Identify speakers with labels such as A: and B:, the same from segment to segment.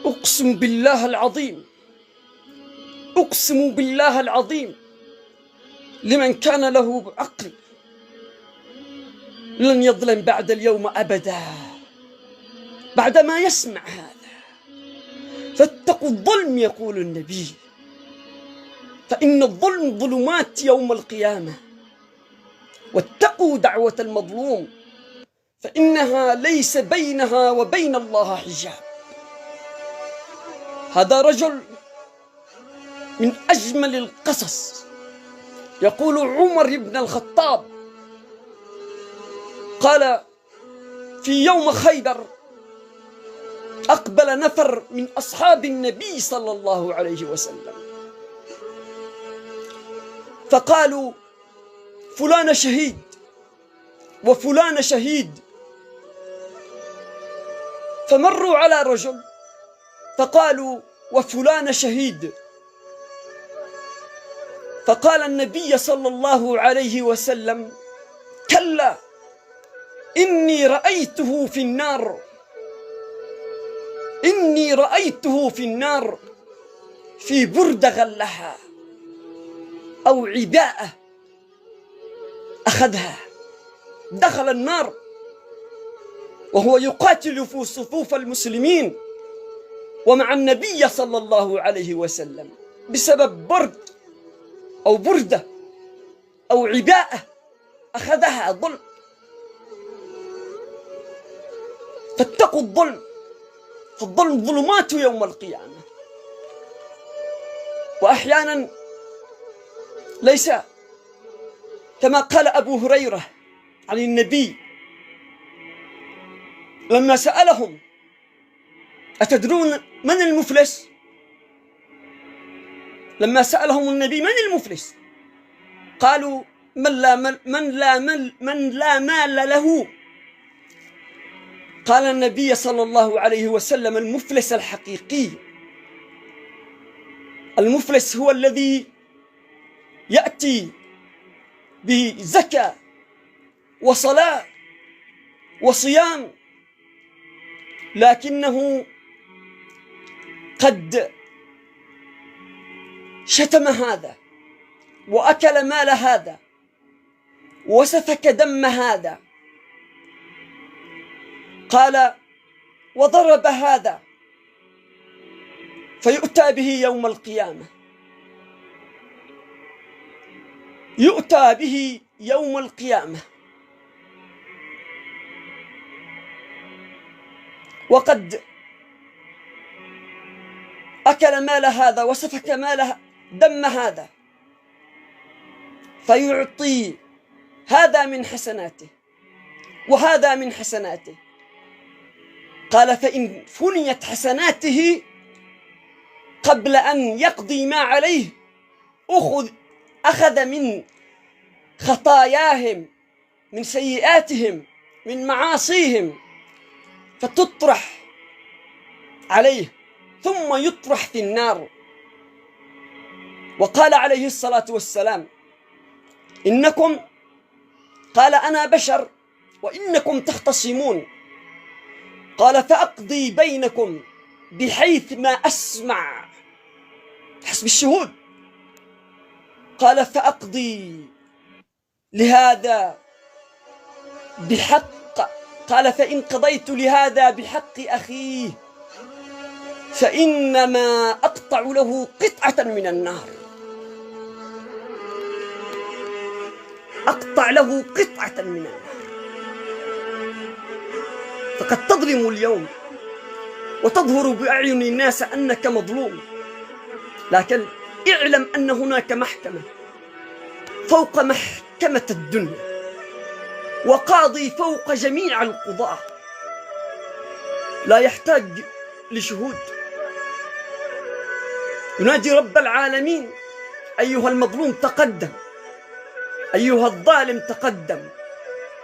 A: أقسم بالله العظيم، أقسم بالله العظيم، لمن كان له عقل لن يظلم بعد اليوم أبدا بعدما يسمع هذا. فاتقوا الظلم يقول النبي، فإن الظلم ظلمات يوم القيامة. واتقوا دعوة المظلوم فإنها ليس بينها وبين الله حجاب. هذا رجل من أجمل القصص. يقول عمر بن الخطاب قال في يوم خيبر أقبل نفر من أصحاب النبي صلى الله عليه وسلم فقالوا فلان شهيد وفلان شهيد. فمروا على رجل فقالوا وفلان شهيد. فقال النبي صلى الله عليه وسلم كلا إني رأيته في النار، إني رأيته في النار في بردة غلها أو عباءة أخذها، دخل النار وهو يقاتل في صفوف المسلمين ومع النبي صلى الله عليه وسلم بسبب برد أو بردة أو عباءة أخذها ظلم. فاتقوا الظلم، فالظلم ظلمات يوم القيامة. وأحيانا ليس كما قال أبو هريرة عن النبي لما سألهم أتدرون من المفلس؟ لما سألهم النبي من المفلس قالوا من لا مال له. قال النبي صلى الله عليه وسلم المفلس الحقيقي، المفلس هو الذي يأتي بزكاة وصلاة وصيام لكنه قد شتم هذا وأكل مال هذا وسفك دم هذا، قال وضرب هذا، فيؤتى به يوم القيامة، يؤتى به يوم القيامة وقد أكل مال هذا وسفك مال دم هذا، فيعطي هذا من حسناته وهذا من حسناته. قال فإن فنيت حسناته قبل أن يقضي ما عليه أخذ من خطاياهم من سيئاتهم من معاصيهم فتطرح عليه ثم يطرح في النار. وقال عليه الصلاة والسلام إنكم، قال أنا بشر وإنكم تختصمون، قال فأقضي بينكم بحيث ما أسمع حسب الشهود. قال فأقضي لهذا بحق، قال فإن قضيت لهذا بحق أخيه فإنما أقطع له قطعة من النار، أقطع له قطعة من النار. فقد تظلم اليوم وتظهر بأعين الناس أنك مظلوم، لكن اعلم أن هناك محكمة فوق محكمة الدنيا وقاضي فوق جميع القضاة لا يحتاج لشهود. ينادي رب العالمين أيها المظلوم تقدم، أيها الظالم تقدم،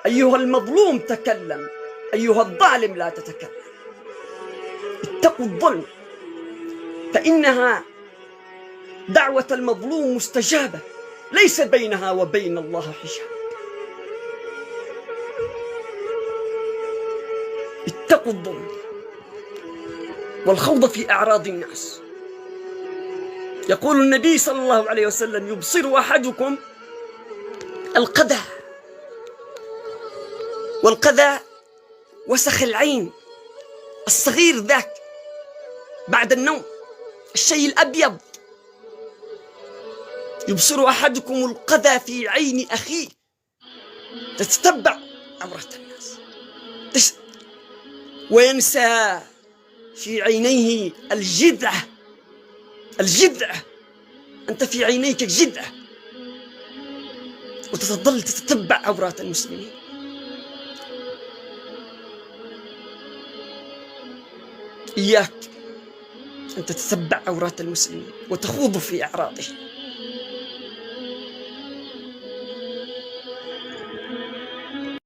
A: أيها المظلوم تكلم، أيها الظالم لا تتكلم. اتقوا الظلم فإنها دعوة المظلوم مستجابة ليس بينها وبين الله حجاب. اتقوا الظلم. والخوض في أعراض الناس. يقول النبي صلى الله عليه وسلم: يبصر أحدكم القذى، والقذى وسخ العين الصغير ذاك بعد النوم، الشيء الأبيض. يبصر أحدكم القذى في عين أخيه، تتتبع عورة الناس، وينسى في عينيه الجذعة. الجذعة، أنت في عينيك جذعة، وتظل تتتبع عورات المسلمين. إياك أن تتتبع عورات المسلمين وتخوض في أعراضهم.